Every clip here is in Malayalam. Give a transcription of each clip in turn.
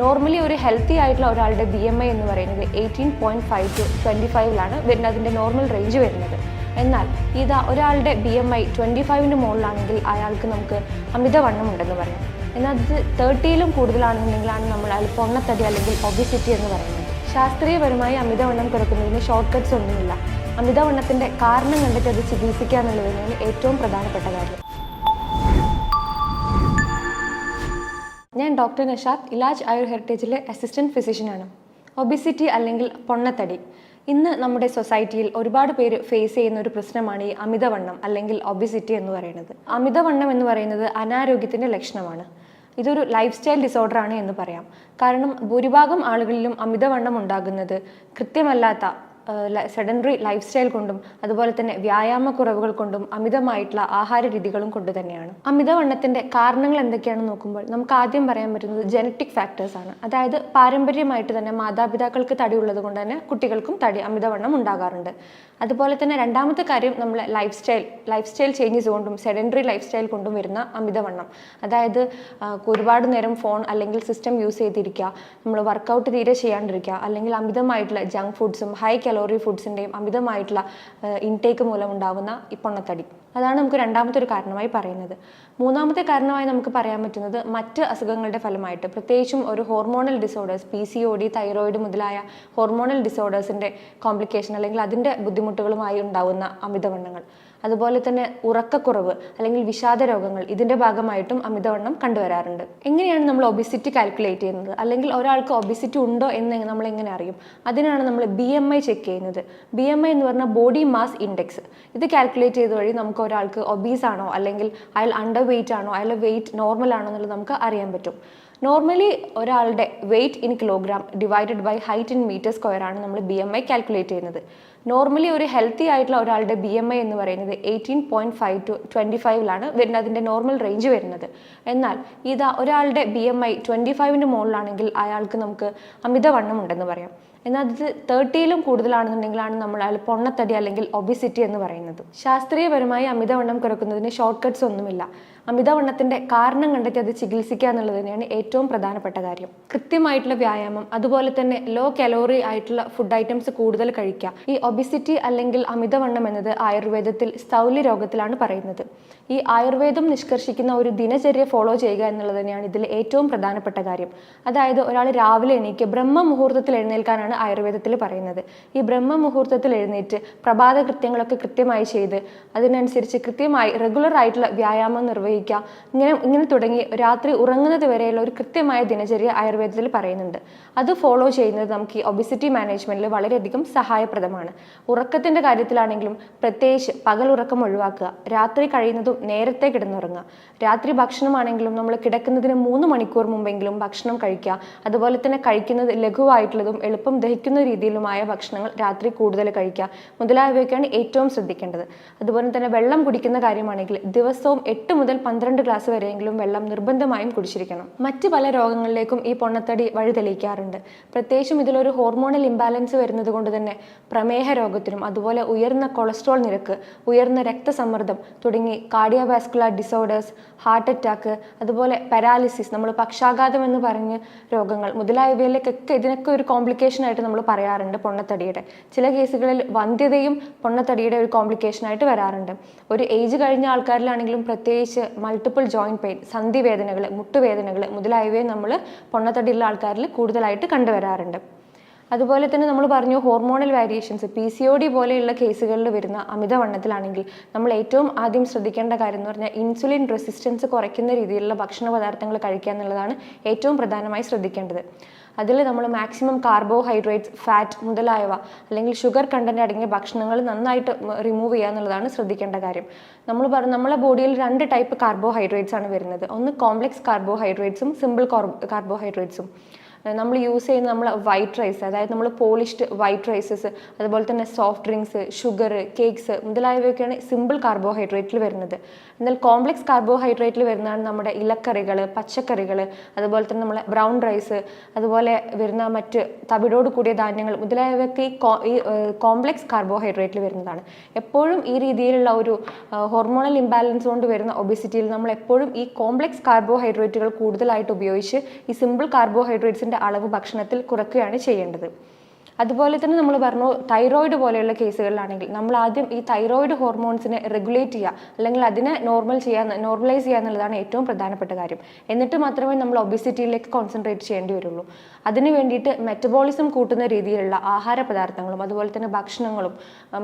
നോർമലി ഒരു ഹെൽത്തി ആയിട്ടുള്ള ഒരാളുടെ BMI എന്ന് പറയുന്നത് 18.5 to 25 വരുന്നത്, അതിൻ്റെ നോർമൽ റേഞ്ച് വരുന്നത്. എന്നാൽ ഒരാളുടെ BMI 25-ന് മുകളിലാണെങ്കിൽ അയാൾക്ക് നമുക്ക് അമിതവണ്ണം ഉണ്ടെന്ന് പറയാം. എന്നാൽ അത് 30-ലും കൂടുതലാണെന്നുണ്ടെങ്കിലാണ് നമ്മൾ അയാൾ പൊണ്ണത്തടി അല്ലെങ്കിൽ ഒബിസിറ്റി എന്ന് പറയുന്നത്. ശാസ്ത്രീയപരമായി അമിതവണ്ണം കുറയ്ക്കുന്നതിന് ഷോർട്ട് കട്ട്സ് ഒന്നുമില്ല. അമിതവണ്ണത്തിൻ്റെ കാരണം കണ്ടിട്ട് അത് ചികിത്സിക്കുക എന്നുള്ളത് തന്നെയാണ് ഏറ്റവും പ്രധാനപ്പെട്ട കാര്യം. ഞാൻ ഡോക്ടർ നഷാദ്, ഇലാജ് ആയുർ ഹെറിറ്റേജിലെ അസിസ്റ്റൻറ്റ് ഫിസിഷ്യനാണ്. ഒബിസിറ്റി അല്ലെങ്കിൽ പൊണ്ണത്തടി ഇന്ന് നമ്മുടെ സൊസൈറ്റിയിൽ ഒരുപാട് പേര് ഫേസ് ചെയ്യുന്ന ഒരു പ്രശ്നമാണ് ഈ അമിതവണ്ണം അല്ലെങ്കിൽ ഒബിസിറ്റി എന്ന് പറയുന്നത്. അമിതവണ്ണം എന്ന് പറയുന്നത് അനാരോഗ്യത്തിൻ്റെ ലക്ഷണമാണ്. ഇതൊരു ലൈഫ് സ്റ്റൈൽ ഡിസോർഡർ ആണ് എന്ന് പറയാം. കാരണം ഭൂരിഭാഗം ആളുകളിലും അമിതവണ്ണം ഉണ്ടാകുന്നത് കൃത്യമല്ലാത്ത സെഡൻഡറി ലൈഫ് സ്റ്റൈൽ കൊണ്ടും അതുപോലെ തന്നെ വ്യായാമക്കുറവുകൾ കൊണ്ടും അമിതമായിട്ടുള്ള ആഹാര രീതികളും കൊണ്ട് തന്നെയാണ്. അമിതവണ്ണത്തിൻ്റെ കാരണങ്ങൾ എന്തൊക്കെയാണെന്ന് നോക്കുമ്പോൾ നമുക്ക് ആദ്യം പറയാൻ പറ്റുന്നത് ജനറ്റിക് ഫാക്ടേഴ്സ് ആണ്. അതായത് പാരമ്പര്യമായിട്ട് തന്നെ മാതാപിതാക്കൾക്ക് തടി ഉള്ളത് കൊണ്ട് തന്നെ കുട്ടികൾക്കും അമിതവണ്ണം ഉണ്ടാകാറുണ്ട്. അതുപോലെ തന്നെ രണ്ടാമത്തെ കാര്യം നമ്മൾ ലൈഫ് സ്റ്റൈൽ ചേഞ്ചസ് കൊണ്ടും സെഡൻഡറി ലൈഫ് സ്റ്റൈൽ കൊണ്ടും വരുന്ന അമിതവണ്ണം. അതായത് ഒരുപാട് നേരം ഫോൺ അല്ലെങ്കിൽ സിസ്റ്റം യൂസ് ചെയ്തിരിക്കുക, നമ്മൾ വർക്കൗട്ട് തീരെ ചെയ്യാണ്ടിരിക്കുക, അല്ലെങ്കിൽ അമിതമായിട്ടുള്ള ജങ്ക് ഫുഡ്സും ഹൈ കലോറി ഫുഡ്സിൻ്റെയും അമിതമായിട്ടുള്ള ഇൻടേക്ക് മൂലം ഉണ്ടാകുന്ന ഈ പൊണ്ണത്തടി. അതാണ് നമുക്ക് രണ്ടാമത്തെ ഒരു കാരണമായി പറയുന്നത്. മൂന്നാമത്തെ കാരണമായി നമുക്ക് പറയാൻ പറ്റുന്നത് മറ്റ് അസുഖങ്ങളുടെ ഫലമായിട്ട്, പ്രത്യേകിച്ചും ഒരു ഹോർമോണൽ ഡിസോർഡേഴ്സ്, PCOD, തൈറോയിഡ് മുതലായ ഹോർമോണൽ ഡിസോർഡേഴ്സിൻ്റെ കോംപ്ലിക്കേഷൻ അല്ലെങ്കിൽ അതിൻ്റെ ബുദ്ധിമുട്ടുകളുമായി ഉണ്ടാകുന്ന അമിതവണ്ണങ്ങൾ. അതുപോലെ തന്നെ ഉറക്കക്കുറവ് അല്ലെങ്കിൽ വിഷാദ രോഗങ്ങൾ, ഇതിൻ്റെ ഭാഗമായിട്ടും അമിതവണ്ണം കണ്ടുവരാറുണ്ട്. എങ്ങനെയാണ് നമ്മൾ ഒബിസിറ്റി കാൽക്കുലേറ്റ് ചെയ്യുന്നത്, അല്ലെങ്കിൽ ഒരാൾക്ക് ഒബിസിറ്റി ഉണ്ടോ എന്ന് നമ്മൾ എങ്ങനെ അറിയും? അതിനാണ് നമ്മൾ BMI ചെക്ക് ചെയ്യുന്നത്. BMI എന്ന് പറഞ്ഞാൽ ബോഡി മാസ് ഇൻഡെക്സ്. ഇത് കാൽക്കുലേറ്റ് ചെയ്ത വഴി നമുക്ക് ഒരാൾക്ക് ഒബീസ് ആണോ അല്ലെങ്കിൽ അയാൾ അണ്ടർ വെയിറ്റ് ആണോ, അയാളുടെ വെയിറ്റ് നോർമൽ ആണോ എന്നുള്ളത് നമുക്ക് അറിയാൻ പറ്റും. നോർമലി ഒരാളുടെ weight in kilogram divided by height in metre square ആണ് നമ്മൾ BMI കാൽക്കുലേറ്റ് ചെയ്യുന്നത്. നോർമലി ഒരു ഹെൽത്തി ആയിട്ടുള്ള ഒരാളുടെ BMI എന്ന് പറയുന്നത് 18.5 to 25 വരുന്നത്, അതിൻ്റെ നോർമൽ റേഞ്ച് വരുന്നത്. എന്നാൽ ഒരാളുടെ BMI 25-ന് മുകളിലാണെങ്കിൽ അയാൾക്ക് നമുക്ക് അമിതവണ്ണം ഉണ്ടെന്ന് പറയാം. എന്നാൽ അത് 30-ലും കൂടുതലാണെന്നുണ്ടെങ്കിലാണ് നമ്മൾ അയാൾ പൊണ്ണത്തടി അല്ലെങ്കിൽ ഒബിസിറ്റി എന്ന് പറയുന്നത്. ശാസ്ത്രീയപരമായി അമിതവണ്ണം കുറയ്ക്കുന്നതിന് ഷോർട്ട് കട്ട്സ് ഒന്നുമില്ല. അമിതവണ്ണത്തിൻ്റെ കാരണം കണ്ടെത്തി അത് ചികിത്സിക്കുക എന്നുള്ളത് തന്നെയാണ് ഏറ്റവും പ്രധാനപ്പെട്ട കാര്യം. കൃത്യമായിട്ടുള്ള വ്യായാമം, അതുപോലെ തന്നെ ലോ കലോറി ആയിട്ടുള്ള ഫുഡ് ഐറ്റംസ് കൂടുതൽ കഴിക്കുക. ഈ ഒബിസിറ്റി അല്ലെങ്കിൽ അമിതവണ്ണം എന്നത് ആയുർവേദത്തിൽ സ്ഥൗല്യ രോഗത്തിലാണ് പറയുന്നത്. ഈ ആയുർവേദം നിഷ്കർഷിക്കുന്ന ഒരു ദിനചര്യ ഫോളോ ചെയ്യുക എന്നുള്ളത് തന്നെയാണ് ഇതിൽ ഏറ്റവും പ്രധാനപ്പെട്ട കാര്യം. അതായത് ഒരാൾ രാവിലെ എണീക്ക് ബ്രഹ്മ മുഹൂർത്തത്തിൽ എഴുന്നേൽക്കാനാണ് ആയുർവേദത്തിൽ പറയുന്നത്. ഈ ബ്രഹ്മ മുഹൂർത്തത്തിൽ എഴുന്നേറ്റ് പ്രഭാത കൃത്യങ്ങളൊക്കെ കൃത്യമായി ചെയ്ത് അതിനനുസരിച്ച് കൃത്യമായി റെഗുലർ ആയിട്ടുള്ള വ്യായാമം നിർവഹിക്കുക. ഇങ്ങനെ തുടങ്ങി രാത്രി ഉറങ്ങുന്നത് വരെയുള്ള ഒരു കൃത്യമായ ദിനചര്യ ആയുർവേദത്തിൽ പറയുന്നുണ്ട്. അത് ഫോളോ ചെയ്യുന്നത് നമുക്ക് ഈ ഒബിസിറ്റി മാനേജ്മെന്റിൽ വളരെയധികം സഹായപ്രദമാണ്. ഉറക്കത്തിന്റെ കാര്യത്തിലാണെങ്കിലും പ്രത്യേകിച്ച് പകൽ ഉറക്കം ഒഴിവാക്കുക, രാത്രി കഴിയുന്നതും നേരത്തെ കിടന്നുറങ്ങുക. രാത്രി ഭക്ഷണമാണെങ്കിലും നമ്മൾ കിടക്കുന്നതിന് 3 മണിക്കൂർ മുമ്പെങ്കിലും ഭക്ഷണം കഴിക്കുക. അതുപോലെ തന്നെ കഴിക്കുന്നത് ലഘുവായിട്ടുള്ളതും എളുപ്പം ദഹിക്കുന്ന രീതിയിലുമായ ഭക്ഷണങ്ങൾ രാത്രി കൂടുതൽ കഴിക്കുക മുതലായവയൊക്കെയാണ് ഏറ്റവും ശ്രദ്ധിക്കേണ്ടത്. അതുപോലെ തന്നെ വെള്ളം കുടിക്കുന്ന കാര്യമാണെങ്കിൽ ദിവസവും 8 മുതൽ 12 ഗ്ലാസ് വരെയെങ്കിലും വെള്ളം നിർബന്ധമായും കുടിച്ചിരിക്കണം. മറ്റ് പല രോഗങ്ങളിലേക്കും ഈ പൊണ്ണത്തടി വഴിതെളിയിക്കാറുണ്ട്. പ്രത്യേകിച്ചും ഇതിലൊരു ഹോർമോണൽ ഇംബാലൻസ് വരുന്നത് കൊണ്ട് തന്നെ പ്രമേഹ രോഗത്തിനും അതുപോലെ ഉയർന്ന കൊളസ്ട്രോൾ നിരക്ക്, ഉയർന്ന രക്തസമ്മർദ്ദം തുടങ്ങി കാർഡിയോവാസ്കുലർ ഡിസോർഡേഴ്സ്, ഹാർട്ട് അറ്റാക്ക്, അതുപോലെ പാരാലിസിസ്, നമ്മൾ പക്ഷാഘാതം എന്ന് പറഞ്ഞ് രോഗങ്ങൾ മുതലായവയിലേക്കൊക്കെ ഇതിനൊക്കെ ഒരു കോംപ്ലിക്കേഷൻ ആയിട്ട് നമ്മൾ പറയാറുണ്ട് പൊണ്ണത്തടിയുടെ. ചില കേസുകളിൽ വന്ധ്യതയും പൊണ്ണത്തടിയുടെ ഒരു കോംപ്ലിക്കേഷൻ ആയിട്ട് വരാറുണ്ട്. ഒരു ഏജ് കഴിഞ്ഞ ആൾക്കാരിലാണെങ്കിലും പ്രത്യേകിച്ച് മൾട്ടിപ്പിൾ ജോയിന്റ് പെയിൻ, സന്ധിവേദനകൾ, മുട്ടുവേദനകൾ മുതലായവയെ നമ്മൾ പൊണ്ണത്തടിയുള്ള ആൾക്കാരിൽ കൂടുതലായിട്ട് കണ്ടുവരാറുണ്ട്. അതുപോലെ തന്നെ നമ്മൾ പറഞ്ഞു ഹോർമോണൽ വേരിയേഷൻസ്, PCOD പോലെയുള്ള കേസുകളിൽ വരുന്ന അമിതവണ്ണത്തിലാണെങ്കിൽ നമ്മൾ ഏറ്റവും ആദ്യം ശ്രദ്ധിക്കേണ്ട കാര്യം എന്ന് പറഞ്ഞാൽ ഇൻസുലിൻ റെസിസ്റ്റൻസ് കുറയ്ക്കുന്ന രീതിയിലുള്ള ഭക്ഷണ പദാർത്ഥങ്ങൾ കഴിക്കുക എന്നുള്ളതാണ് ഏറ്റവും പ്രധാനമായി ശ്രദ്ധിക്കേണ്ടത്. അതിൽ നമ്മൾ മാക്സിമം കാർബോഹൈഡ്രേറ്റ്സ്, ഫാറ്റ് മുതലായവ അല്ലെങ്കിൽ ഷുഗർ കണ്ടന്റ് അടങ്ങിയ ഭക്ഷണങ്ങൾ നന്നായിട്ട് റിമൂവ് ചെയ്യുക എന്നുള്ളതാണ് ശ്രദ്ധിക്കേണ്ട കാര്യം. നമ്മളെ ബോഡിയിൽ 2 ടൈപ്പ് കാർബോഹൈഡ്രേറ്റ്സ് ആണ് വരുന്നത്. ഒന്ന് കോംപ്ലക്സ് കാർബോഹൈഡ്രേറ്റ്സും സിമ്പിൾ കാർബോഹൈഡ്രേറ്റ്സും. നമ്മൾ യൂസ് ചെയ്യുന്ന നമ്മൾ വൈറ്റ് റൈസ്, അതായത് നമ്മൾ പോളിഷ്ഡ് വൈറ്റ് റൈസസ്, അതുപോലെ തന്നെ സോഫ്റ്റ് ഡ്രിങ്ക്സ്, ഷുഗർ, കേക്ക്സ് മുതലായവയൊക്കെയാണ് സിമ്പിൾ കാർബോഹൈഡ്രേറ്റിൽ വരുന്നത്. എന്നാൽ കോംപ്ലക്സ് കാർബോഹൈഡ്രേറ്റിൽ വരുന്നതാണ് നമ്മുടെ ഇലക്കറികൾ, പച്ചക്കറികൾ, അതുപോലെ തന്നെ നമ്മളെ ബ്രൗൺ റൈസ്, അതുപോലെ വരുന്ന മറ്റ് തവിടോട് കൂടിയ ധാന്യങ്ങൾ മുതലായവയൊക്കെ ഈ കോംപ്ലക്സ് കാർബോഹൈഡ്രേറ്റിൽ വരുന്നതാണ്. എപ്പോഴും ഈ രീതിയിലുള്ള ഒരു ഹോർമോണൽ ഇംബാലൻസ് കൊണ്ട് വരുന്ന ഒബിസിറ്റിയിൽ നമ്മൾ എപ്പോഴും ഈ കോംപ്ലക്സ് കാർബോഹൈഡ്രേറ്റുകൾ കൂടുതലായിട്ട് ഉപയോഗിച്ച് ഈ സിമ്പിൾ കാർബോഹൈഡ്രേറ്റ്സിൻ്റെ അളവ് ഭക്ഷണത്തിൽ കുറയ്ക്കുകയാണ് ചെയ്യേണ്ടത്. അതുപോലെ തന്നെ നമ്മൾ പറഞ്ഞു തൈറോയിഡ് പോലെയുള്ള കേസുകളിലാണെങ്കിൽ നമ്മൾ ആദ്യം ഈ തൈറോയിഡ് ഹോർമോൺസിനെ റെഗുലേറ്റ് ചെയ്യുക, അല്ലെങ്കിൽ അതിനെ നോർമലൈസ് ചെയ്യുക എന്നുള്ളതാണ് ഏറ്റവും പ്രധാനപ്പെട്ട കാര്യം. എന്നിട്ട് മാത്രമേ നമ്മൾ ഒബിസിറ്റിയിലേക്ക് കോൺസെൻട്രേറ്റ് ചെയ്യേണ്ടി വരുള്ളൂ. അതിന് വേണ്ടിയിട്ട് മെറ്റബോളിസം കൂട്ടുന്ന രീതിയിലുള്ള ആഹാര പദാർത്ഥങ്ങളും അതുപോലെ തന്നെ ഭക്ഷണങ്ങളും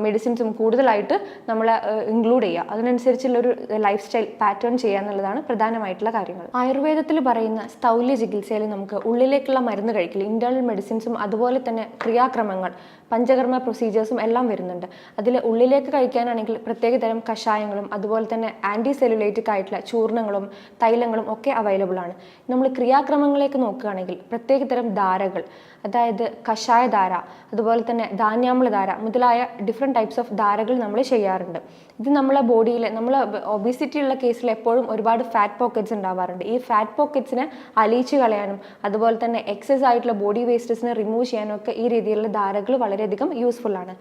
മെഡിസിൻസും കൂടുതലായിട്ട് നമ്മൾ ഇൻക്ലൂഡ് ചെയ്യുക. അതിനനുസരിച്ചുള്ള ഒരു ലൈഫ് സ്റ്റൈൽ പാറ്റേൺ ചെയ്യുക എന്നുള്ളതാണ് പ്രധാനമായിട്ടുള്ള കാര്യങ്ങൾ. ആയുർവേദത്തിൽ പറയുന്ന സ്ഥൗല്യ ചികിത്സയിൽ നമുക്ക് ഉള്ളിലേക്കുള്ള മരുന്ന് കഴിക്കൽ, ഇന്റേണൽ മെഡിസിൻസും അതുപോലെ തന്നെ ക്രിയാക്രമങ്ങൾ, പഞ്ചകർമ്മ പ്രൊസീജിയേഴ്സും എല്ലാം വരുന്നുണ്ട്. അതിൽ ഉള്ളിലേക്ക് കഴിക്കാനാണെങ്കിൽ പ്രത്യേകതരം കഷായങ്ങളും അതുപോലെ തന്നെ ആൻറ്റി സെല്ലുലൈറ്റിക് ആയിട്ടുള്ള ചൂർണങ്ങളും തൈലങ്ങളും ഒക്കെ അവൈലബിൾ ആണ്. നമ്മൾ ക്രിയാക്രമങ്ങളിലേക്ക് നോക്കുകയാണെങ്കിൽ പ്രത്യേകതരം ധാരകൾ, അതായത് കഷായ ധാര, അതുപോലെ തന്നെ ധാന്യാമ്ല ധാര മുതലായ ഡിഫറെൻറ്റ് ടൈപ്സ് ഓഫ് ധാരകൾ നമ്മൾ ചെയ്യാറുണ്ട്. ഇത് നമ്മളെ ബോഡിയിൽ, നമ്മൾ ഒബിസിറ്റി ഉള്ള കേസിൽ എപ്പോഴും ഒരുപാട് ഫാറ്റ് പോക്കറ്റ്സ് ഉണ്ടാവാറുണ്ട്. ഈ ഫാറ്റ് പോക്കറ്റ്സിനെ അലിയിച്ച് കളയാനും അതുപോലെ തന്നെ എക്സസ് ആയിട്ടുള്ള ബോഡി വേസ്റ്റസിനെ റിമൂവ് ചെയ്യാനും ഒക്കെ ഈ രീതിയിലുള്ള ധാരകൾ വളരെയധികം യൂസ്ഫുൾ ആണ്.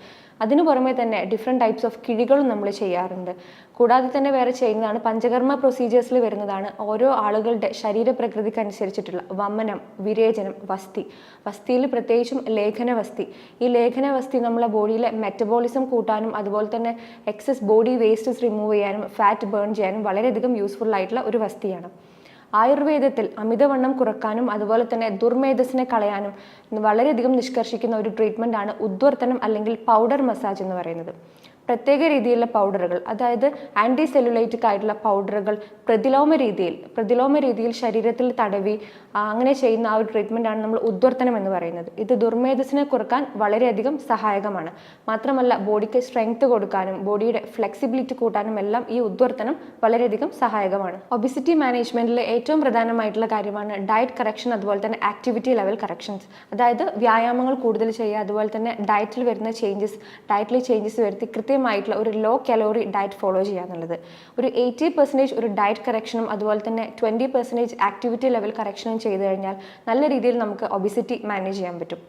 അതിനു പുറമെ തന്നെ ഡിഫറെൻറ്റ് ടൈപ്സ് ഓഫ് കിഴികളും നമ്മൾ ചെയ്യാറുണ്ട്. കൂടാതെ തന്നെ വേറെ ചെയ്യുന്നതാണ് പഞ്ചകർമ്മ പ്രൊസീജിയേഴ്സിൽ വരുന്നതാണ് ഓരോ ആളുകളുടെ ശരീരപ്രകൃതിക്ക് അനുസരിച്ചിട്ടുള്ള വമനം, വിരേചനം, വസ്തിയിൽ പ്രത്യേകിച്ചും ലേഖനവസ്തി. ഈ ലേഖനവസ്തി നമ്മളെ ബോഡിയിലെ മെറ്റബോളിസം കൂട്ടാനും അതുപോലെ തന്നെ എക്സസ് ബോഡി വേസ്റ്റസ് റിമൂവ് ചെയ്യാനും ഫാറ്റ് ബേൺ ചെയ്യാനും വളരെയധികം യൂസ്ഫുൾ ആയിട്ടുള്ള ഒരു വസ്തിയാണ്. ആയുർവേദത്തിൽ അമിതവണ്ണം കുറക്കാനും അതുപോലെ തന്നെ ദുർമേധസ്സിനെ കളയാനും വളരെയധികം നിഷ്കർഷിക്കുന്ന ഒരു ട്രീറ്റ്മെൻ്റ് ആണ് ഉദ്വർത്തനം അല്ലെങ്കിൽ പൗഡർ മസാജ് എന്ന് പറയുന്നത്. പ്രത്യേക രീതിയിലുള്ള പൗഡറുകൾ, അതായത് ആൻറ്റി സെല്ലുലൈറ്റിക് ആയിട്ടുള്ള പൗഡറുകൾ പ്രതിലോമ രീതിയിൽ ശരീരത്തിൽ തടവി അങ്ങനെ ചെയ്യുന്ന ആ ഒരു ട്രീറ്റ്മെൻറ്റാണ് നമ്മൾ ഉദ്വർത്തനം എന്ന് പറയുന്നത്. ഇത് ദുർമേധസ്സിനെ കുറക്കാൻ വളരെയധികം സഹായകമാണ്. മാത്രമല്ല ബോഡിക്ക് സ്ട്രെങ്ത് കൊടുക്കാനും ബോഡിയുടെ ഫ്ലെക്സിബിലിറ്റി കൂട്ടാനും എല്ലാം ഈ ഉദ്വർത്തനം വളരെയധികം സഹായകമാണ്. ഒബിസിറ്റി മാനേജ്മെൻറ്റിൽ ഏറ്റവും പ്രധാനമായിട്ടുള്ള കാര്യമാണ് ഡയറ്റ് കറക്ഷൻ, അതുപോലെ തന്നെ ആക്ടിവിറ്റി ലെവൽ കറക്ഷൻസ്. അതായത് വ്യായാമങ്ങൾ കൂടുതൽ ചെയ്യുക, അതുപോലെ തന്നെ ഡയറ്റിൽ വരുന്ന ചേഞ്ചസ് വരുത്തി കൃത്യമായിട്ടുള്ള ഒരു ലോ കലോറി ഡയറ്റ് ഫോളോ ചെയ്യുക എന്നുള്ളത്. ഒരു 80% ഒരു ഡയറ്റ് കറക്ഷനും അതുപോലെ തന്നെ 20% ആക്ടിവിറ്റി ലെവൽ കറക്ഷനും ചെയ്തു കഴിഞ്ഞാൽ നല്ല രീതിയിൽ നമുക്ക് ഒബിസിറ്റി മാനേജ് ചെയ്യാൻ പറ്റും.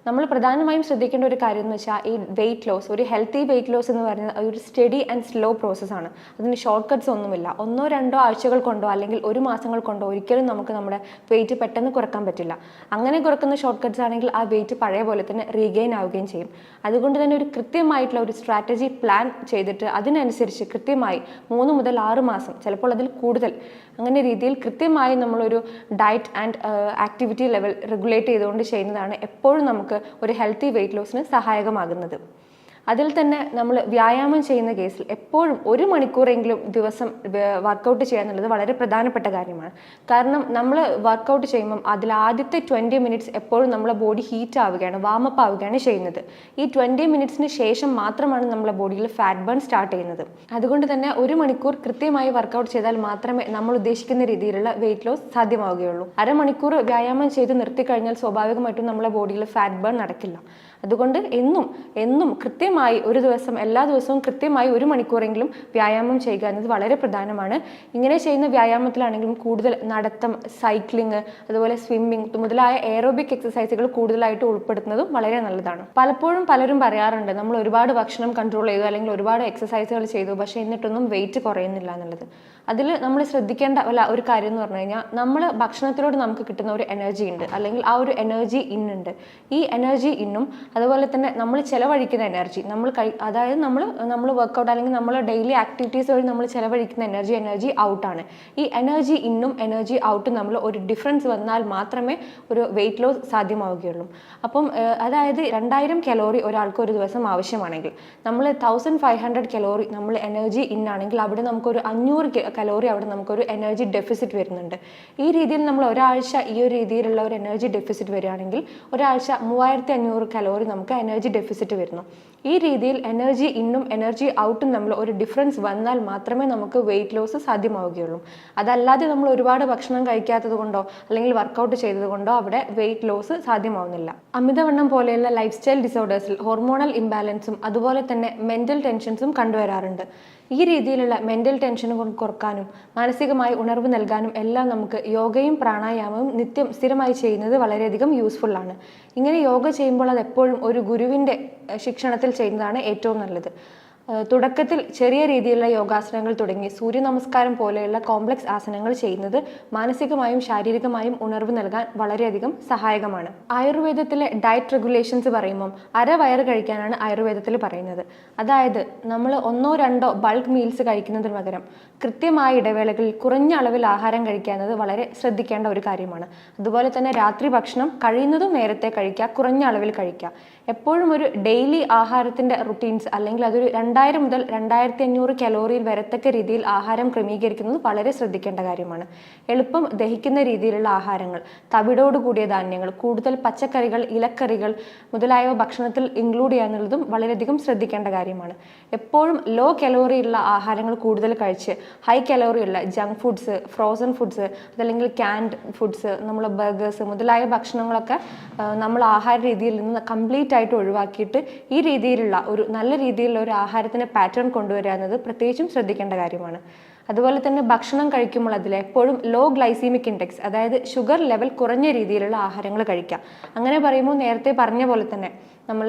നമ്മൾ പ്രധാനമായും ശ്രദ്ധിക്കേണ്ട ഒരു കാര്യം എന്ന് വെച്ചാൽ ഈ വെയിറ്റ് ലോസ്, ഒരു ഹെൽത്തി വെയിറ്റ് ലോസ് എന്ന് പറയുന്നത് ഒരു സ്റ്റഡി ആൻഡ് സ്ലോ പ്രോസസ്സാണ്. അതിന് ഷോർട്ട് കട്ട്സ് ഒന്നുമില്ല. 1-2 ആഴ്ചകൾ കൊണ്ടോ അല്ലെങ്കിൽ 1 മാസങ്ങൾ കൊണ്ടോ ഒരിക്കലും നമുക്ക് നമ്മുടെ വെയിറ്റ് പെട്ടെന്ന് കുറക്കാൻ പറ്റില്ല. അങ്ങനെ കുറക്കുന്ന ഷോർട്ട് കട്ട്സ് ആണെങ്കിൽ ആ വെയിറ്റ് പഴയ പോലെ തന്നെ റീഗെയിൻ ആവുകയും ചെയ്യും. അതുകൊണ്ട് തന്നെ ഒരു കൃത്യമായിട്ടുള്ള ഒരു സ്ട്രാറ്റജി പ്ലാൻ ചെയ്തിട്ട് അതിനനുസരിച്ച് കൃത്യമായി 3 മുതൽ 6 മാസം, ചിലപ്പോൾ അതിൽ കൂടുതൽ, അങ്ങനെ രീതിയിൽ കൃത്യമായി നമ്മളൊരു diet and activity level regulate ചെയ്തുകൊണ്ട് ചെയ്യുന്നതാണ് എപ്പോഴും നമുക്ക് ഒരു ഹെൽത്തി വെയിറ്റ് ലോസിന് സഹായകമാകുന്നത്. അതിൽ തന്നെ നമ്മൾ വ്യായാമം ചെയ്യുന്ന കേസിൽ എപ്പോഴും 1 മണിക്കൂറെങ്കിലും ദിവസം വർക്കൗട്ട് ചെയ്യുക എന്നുള്ളത് വളരെ പ്രധാനപ്പെട്ട കാര്യമാണ്. കാരണം നമ്മൾ വർക്കൗട്ട് ചെയ്യുമ്പം അതിൽ ആദ്യത്തെ 20 മിനിറ്റ്സ് എപ്പോഴും നമ്മളെ ബോഡി ഹീറ്റ് ആവുകയാണ്, വാമപ്പ് ആവുകയാണ് ചെയ്യുന്നത്. ഈ 20 മിനിറ്റ്സിന് ശേഷം മാത്രമാണ് നമ്മളെ ബോഡിയിൽ ഫാറ്റ് ബേൺ സ്റ്റാർട്ട് ചെയ്യുന്നത്. അതുകൊണ്ട് തന്നെ 1 മണിക്കൂർ കൃത്യമായി വർക്കൗട്ട് ചെയ്താൽ മാത്രമേ നമ്മൾ ഉദ്ദേശിക്കുന്ന രീതിയിലുള്ള വെയിറ്റ് ലോസ് സാധ്യമാവുകയുള്ളൂ. അരമണിക്കൂർ വ്യായാമം ചെയ്ത് നിർത്തിക്കഴിഞ്ഞാൽ സ്വാഭാവികമായിട്ടും നമ്മളെ ബോഡിയിൽ ഫാറ്റ് ബേൺ നടക്കില്ല. അതുകൊണ്ട് എന്നും കൃത്യമായി ഒരു ദിവസം, എല്ലാ ദിവസവും കൃത്യമായി 1 മണിക്കൂറെങ്കിലും വ്യായാമം ചെയ്യുക എന്നത് വളരെ പ്രധാനമാണ്. ഇങ്ങനെ ചെയ്യുന്ന വ്യായാമത്തിലാണെങ്കിലും കൂടുതൽ നടത്തം, സൈക്ലിംഗ്, അതുപോലെ സ്വിമ്മിംഗ് മുതലായ എയറോബിക് എക്സസൈസുകൾ കൂടുതലായിട്ട് ഉൾപ്പെടുത്തുന്നതും വളരെ നല്ലതാണ്. പലപ്പോഴും പലരും പറയാറുണ്ട് നമ്മൾ ഒരുപാട് ഭക്ഷണം കൺട്രോൾ ചെയ്തു അല്ലെങ്കിൽ ഒരുപാട് എക്സസൈസുകൾ ചെയ്തു, പക്ഷേ എന്നിട്ടൊന്നും വെയിറ്റ് കുറയുന്നില്ല എന്നുള്ളത്. അതിൽ നമ്മൾ ശ്രദ്ധിക്കേണ്ട ഒരു കാര്യം എന്ന് പറഞ്ഞു കഴിഞ്ഞാൽ നമ്മൾ ഭക്ഷണത്തിലൂടെ നമുക്ക് കിട്ടുന്ന ഒരു എനർജി ഉണ്ട്, അല്ലെങ്കിൽ ആ ഒരു എനർജി ഇന്നുണ്ട്. ഈ എനർജി ഇന്നും അതുപോലെ തന്നെ നമ്മൾ ചിലവഴിക്കുന്ന എനർജി, അതായത് നമ്മൾ വർക്കൗട്ട് അല്ലെങ്കിൽ നമ്മൾ ഡെയിലി ആക്ടിവിറ്റീസ് വഴി നമ്മൾ ചിലവഴിക്കുന്ന എനർജി ഔട്ടാണ്. ഈ എനർജി ഇന്നും എനർജി ഔട്ടും നമ്മൾ ഒരു ഡിഫറൻസ് വന്നാൽ മാത്രമേ ഒരു വെയിറ്റ് ലോസ് സാധ്യമാവുകയുള്ളൂ. അപ്പം അതായത് 2000 കലോറി ഒരാൾക്ക് ഒരു ദിവസം ആവശ്യമാണെങ്കിൽ നമ്മൾ 1500 കലോറി നമ്മൾ എനർജി ഇന്നാണെങ്കിൽ അവിടെ നമുക്കൊരു 500 കലോറി അവിടെ നമുക്കൊരു എനർജി ഡെഫിസിറ്റ് വരുന്നുണ്ട്. ഈ രീതിയിൽ നമ്മൾ ഒരാഴ്ച ഈ ഒരു രീതിയിലുള്ള ഒരു എനർജി ഡെഫിസിറ്റ് വരികയാണെങ്കിൽ ഒരാഴ്ച 3500 കലോറി നമുക്ക് എനർജി ഡെഫിസിറ്റ് വരുന്നു. ഈ രീതിയിൽ എനർജി ഇന്നും എനർജി ഔട്ടും നമ്മൾ ഒരു ഡിഫറൻസ് വന്നാൽ മാത്രമേ നമുക്ക് വെയിറ്റ് ലോസ് സാധ്യമാവുകയുള്ളൂ. അതല്ലാതെ നമ്മൾ ഒരുപാട് ഭക്ഷണം കഴിക്കാത്തത് കൊണ്ടോ അല്ലെങ്കിൽ വർക്കൗട്ട് ചെയ്തത് കൊണ്ടോ അവിടെ വെയിറ്റ് ലോസ് സാധ്യമാവുന്നില്ല. അമിതവണ്ണം പോലെയുള്ള ലൈഫ് സ്റ്റൈൽ ഡിസോർഡേഴ്സിൽ ഹോർമോണൽ ഇംബാലൻസും അതുപോലെ തന്നെ മെന്റൽ ടെൻഷൻസും കണ്ടുവരാറുണ്ട്. ഈ രീതിയിലുള്ള മെന്റൽ ടെൻഷൻ കുറക്കാനും മാനസികമായി ഉണർവ് നൽകാനും എല്ലാം നമുക്ക് യോഗയും പ്രാണായാമവും നിത്യം സ്ഥിരമായി ചെയ്യുന്നത് വളരെയധികം യൂസ്ഫുൾ ആണ്. ഇങ്ങനെ യോഗ ചെയ്യുമ്പോൾ അത് എപ്പോഴും ഒരു ഗുരുവിൻ്റെ ശിക്ഷണത്തിൽ ചെയ്യുന്നതാണ് ഏറ്റവും നല്ലത്. തുടക്കത്തിൽ ചെറിയ രീതിയിലുള്ള യോഗാസനങ്ങൾ തുടങ്ങി സൂര്യ നമസ്കാരം പോലെയുള്ള കോംപ്ലക്സ് ആസനങ്ങൾ ചെയ്യുന്നത് മാനസികമായും ശാരീരികമായും ഉണർവ് നൽകാൻ വളരെയധികം സഹായകമാണ്. ആയുർവേദത്തിലെ ഡയറ്റ് റെഗുലേഷൻസ് പറയുമ്പം അരവയറ് കഴിക്കാനാണ് ആയുർവേദത്തിൽ പറയുന്നത്. അതായത് നമ്മൾ 1-2 ബൾക്ക് മീൽസ് കഴിക്കുന്നതിന് പകരം കൃത്യമായ ഇടവേളകളിൽ കുറഞ്ഞ അളവിൽ ആഹാരം കഴിക്കുക എന്നത് വളരെ ശ്രദ്ധിക്കേണ്ട ഒരു കാര്യമാണ്. അതുപോലെ തന്നെ രാത്രി ഭക്ഷണം കഴിയുന്നതും നേരത്തെ കഴിക്കുക, കുറഞ്ഞ അളവിൽ കഴിക്കുക. എപ്പോഴും ഒരു ഡെയിലി ആഹാരത്തിൻ്റെ റുട്ടീൻസ് അല്ലെങ്കിൽ അതൊരു 2000 മുതൽ 2500 കലോറിയിൽ വരത്തക്ക രീതിയിൽ ആഹാരം ക്രമീകരിക്കുന്നത് വളരെ ശ്രദ്ധിക്കേണ്ട കാര്യമാണ്. എളുപ്പം ദഹിക്കുന്ന രീതിയിലുള്ള ആഹാരങ്ങൾ, തവിടോട് കൂടിയ ധാന്യങ്ങൾ, കൂടുതൽ പച്ചക്കറികൾ, ഇലക്കറികൾ മുതലായവ ഭക്ഷണത്തിൽ ഇൻക്ലൂഡ് ചെയ്യാന്നുള്ളതും വളരെയധികം ശ്രദ്ധിക്കേണ്ട കാര്യമാണ്. എപ്പോഴും ലോ കലോറിയുള്ള ആഹാരങ്ങൾ കൂടുതൽ കഴിച്ച് ഹൈ കലോറിയുള്ള ജങ്ക് ഫുഡ്സ്, ഫ്രോസൺ ഫുഡ്സ്, അതല്ലെങ്കിൽ ക്യാൻഡ് ഫുഡ്സ്, നമ്മൾ ബർഗേഴ്സ് മുതലായ ഭക്ഷണങ്ങളൊക്കെ നമ്മൾ ആഹാര രീതിയിൽ നിന്ന് കംപ്ലീറ്റ് ആയിട്ട് ഒഴിവാക്കിയിട്ട് ഈ രീതിയിലുള്ള ഒരു നല്ല രീതിയിലുള്ള ഒരു ആഹാരത്തിന് പാറ്റേൺ കൊണ്ടുവരിക എന്നത് പ്രത്യേകിച്ചും ശ്രദ്ധിക്കേണ്ട കാര്യമാണ്. അതുപോലെ തന്നെ ഭക്ഷണം കഴിക്കുമ്പോൾ അതിൽ എപ്പോഴും ലോ ഗ്ലൈസീമിക് ഇൻഡെക്സ്, അതായത് ഷുഗർ ലെവൽ കുറഞ്ഞ രീതിയിലുള്ള ആഹാരങ്ങൾ കഴിക്കാം. അങ്ങനെ പറയുമ്പോൾ നേരത്തെ പറഞ്ഞ പോലെ തന്നെ നമ്മൾ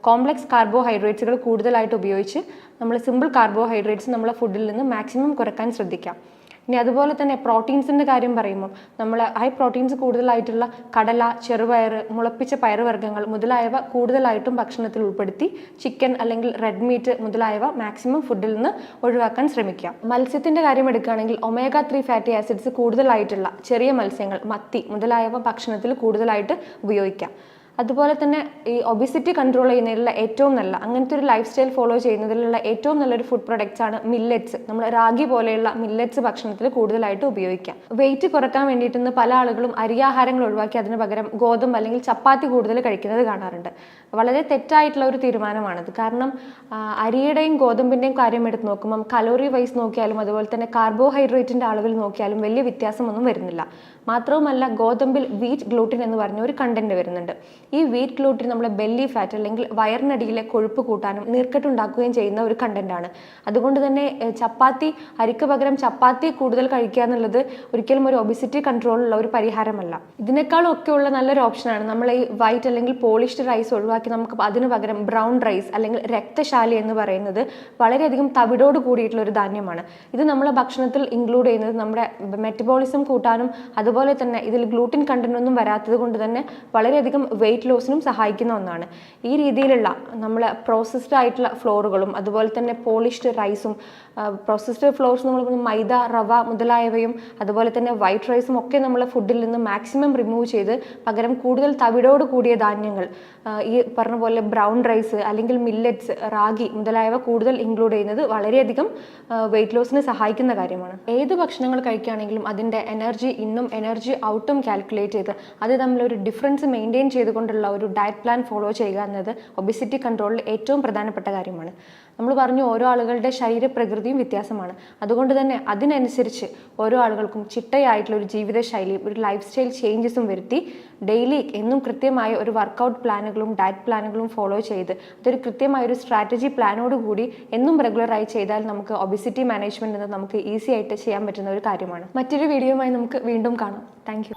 കോംപ്ലക്സ് കാർബോഹൈഡ്രേറ്റ്സുകൾ കൂടുതലായിട്ട് ഉപയോഗിച്ച് നമ്മൾ സിമ്പിൾ കാർബോഹൈഡ്രേറ്റ്സ് നമ്മളെ ഫുഡിൽ നിന്ന് മാക്സിമം കുറയ്ക്കാൻ ശ്രദ്ധിക്കാം. ഇനി അതുപോലെ തന്നെ പ്രോട്ടീൻസിൻ്റെ കാര്യം പറയുമ്പോൾ നമ്മൾ ഹൈ പ്രോട്ടീൻസ് കൂടുതലായിട്ടുള്ള കടല, ചെറുപയർ, മുളപ്പിച്ച പയറുവർഗ്ഗങ്ങൾ മുതലായവ കൂടുതലായിട്ടും ഭക്ഷണത്തിൽ ഉൾപ്പെടുത്തി ചിക്കൻ അല്ലെങ്കിൽ റെഡ് മീറ്റ് മുതലായവ മാക്സിമം ഫുഡിൽ നിന്ന് ഒഴിവാക്കാൻ ശ്രമിക്കുക. മത്സ്യത്തിൻ്റെ കാര്യം എടുക്കുകയാണെങ്കിൽ ഒമേഗ 3 ഫാറ്റി ആസിഡ്സ് കൂടുതലായിട്ടുള്ള ചെറിയ മത്സ്യങ്ങൾ, മത്തി മുതലായവ ഭക്ഷണത്തിൽ കൂടുതലായിട്ട് ഉപയോഗിക്കാം. അതുപോലെ തന്നെ ഈ ഒബിസിറ്റി കൺട്രോൾ ചെയ്യുന്നതിലുള്ള ഏറ്റവും നല്ല അങ്ങനത്തെ ഒരു ലൈഫ് സ്റ്റൈൽ ഫോളോ ചെയ്യുന്നതിലുള്ള ഏറ്റവും നല്ലൊരു ഫുഡ് പ്രൊഡക്ട്സ് ആണ് മില്ലറ്റ്സ്. നമ്മൾ റാഗി പോലെയുള്ള മില്ലറ്റ്സ് ഭക്ഷണത്തിൽ കൂടുതലായിട്ട് ഉപയോഗിക്കാം. വെയിറ്റ് കുറക്കാൻ വേണ്ടിയിട്ട് പല ആളുകളും അരിയാഹാരങ്ങൾ ഒഴിവാക്കി അതിന് പകരം ഗോതമ്പ് അല്ലെങ്കിൽ ചപ്പാത്തി കൂടുതൽ കഴിക്കുന്നത് കാണാറുണ്ട്. വളരെ തെറ്റായിട്ടുള്ള ഒരു തീരുമാനമാണത്. കാരണം അരിയുടെയും ഗോതമ്പിൻ്റെയും കാര്യം എടുത്ത് നോക്കുമ്പം കലോറി വൈസ് നോക്കിയാലും അതുപോലെ തന്നെ കാർബോഹൈഡ്രേറ്റിൻ്റെ അളവിൽ നോക്കിയാലും വലിയ വ്യത്യാസമൊന്നും വരുന്നില്ല. മാത്രവുമല്ല ഗോതമ്പിൽ വീറ്റ് ഗ്ലൂട്ടിൻ എന്ന് പറഞ്ഞ ഒരു കണ്ടന്റ് വരുന്നുണ്ട്. ഈ വീറ്റ് ഗ്ലൂട്ടിൻ നമ്മുടെ ബെല്ലി ഫാറ്റ് അല്ലെങ്കിൽ വയറിനടിയിലെ കൊഴുപ്പ് കൂട്ടാനും നീർക്കെട്ടുണ്ടാക്കുകയും ചെയ്യുന്ന ഒരു കണ്ടന്റാണ്. അതുകൊണ്ട് തന്നെ ചപ്പാത്തി, അരിക്ക് പകരം ചപ്പാത്തി കൂടുതൽ കഴിക്കുക എന്നുള്ളത് ഒരിക്കലും ഒരു ഒബിസിറ്റി കൺട്രോളിലുള്ള ഒരു പരിഹാരമല്ല. ഇതിനേക്കാളും ഒക്കെയുള്ള നല്ലൊരു ഓപ്ഷനാണ് നമ്മൾ ഈ വൈറ്റ് അല്ലെങ്കിൽ പോളിഷ്ഡ് റൈസ് ഒഴിവാക്കി നമുക്ക് അതിന് പകരം ബ്രൗൺ റൈസ് അല്ലെങ്കിൽ രക്തശാലി എന്ന് പറയുന്നത് വളരെയധികം തവിടോട് കൂടിയിട്ടുള്ള ഒരു ധാന്യമാണ്. ഇത് നമ്മളെ ഭക്ഷണത്തിൽ ഇൻക്ലൂഡ് ചെയ്യുന്നത് നമ്മുടെ മെറ്റബോളിസം കൂട്ടാനും അതുപോലെ തന്നെ ഇതിൽ ഗ്ലൂട്ടിൻ കണ്ടന്റ് ഒന്നും വരാത്തത് കൊണ്ട് തന്നെ വളരെയധികം വെയിറ്റ് ലോസിനും സഹായിക്കുന്ന ഒന്നാണ്. ഈ രീതിയിലുള്ള നമ്മൾ പ്രോസസ്ഡ് ആയിട്ടുള്ള ഫ്ലോറുകളും അതുപോലെ തന്നെ പോളിഷ്ഡ് റൈസും, പ്രോസസ്ഡ് ഫ്ലോർസ് നമ്മൾ മൈദ, റവ മുതലായവയും അതുപോലെ തന്നെ വൈറ്റ് റൈസും ഒക്കെ നമ്മളെ ഫുഡിൽ നിന്ന് മാക്സിമം റിമൂവ് ചെയ്ത് പകരം കൂടുതൽ തവിടോട് കൂടിയ ധാന്യങ്ങൾ, ഈ പറഞ്ഞ പോലെ ബ്രൗൺ റൈസ് അല്ലെങ്കിൽ മില്ലറ്റ്സ്, റാഗി മുതലായവ കൂടുതൽ ഇൻക്ലൂഡ് ചെയ്യുന്നത് വളരെയധികം വെയിറ്റ് ലോസിന് സഹായിക്കുന്ന കാര്യമാണ്. ഏത് ഭക്ഷണങ്ങൾ കഴിക്കുകയാണെങ്കിലും അതിൻ്റെ എനർജി ഇന്നും എനർജി ഔട്ടും കാൽക്കുലേറ്റ് ചെയ്ത് അത് തമ്മിലൊരു ഡിഫറൻസ് മെയിൻറ്റെയിൻ ചെയ്തുകൊണ്ടുള്ള ഒരു ഡയറ്റ് പ്ലാൻ ഫോളോ ചെയ്യുക എന്നത് ഒബിസിറ്റി കൺട്രോളിൽ ഏറ്റവും പ്രധാനപ്പെട്ട കാര്യമാണ്. നമ്മൾ പറഞ്ഞു ഓരോ ആളുകളുടെ ശരീരപ്രകൃതിയും വ്യത്യാസമാണ്. അതുകൊണ്ട് തന്നെ അതിനനുസരിച്ച് ഓരോ ആളുകൾക്കും ചിട്ടയായിട്ടുള്ള ഒരു ജീവിതശൈലിയും ഒരു ലൈഫ് സ്റ്റൈൽ ചേഞ്ചസും വരുത്തി ഡെയിലി എന്നും കൃത്യമായ ഒരു വർക്കൗട്ട് പ്ലാനുകളും ഡയറ്റ് പ്ലാനുകളും ഫോളോ ചെയ്ത് അതൊരു കൃത്യമായ ഒരു സ്ട്രാറ്റജി പ്ലാനോടുകൂടി എന്നും റെഗുലറായി ചെയ്താൽ നമുക്ക് ഒബിസിറ്റി മാനേജ്മെന്റ് നമുക്ക് ഈസി ആയിട്ട് ചെയ്യാൻ പറ്റുന്ന ഒരു കാര്യമാണ്. മറ്റൊരു വീഡിയോയുമായി നമുക്ക് വീണ്ടും കാണാം. Thank you.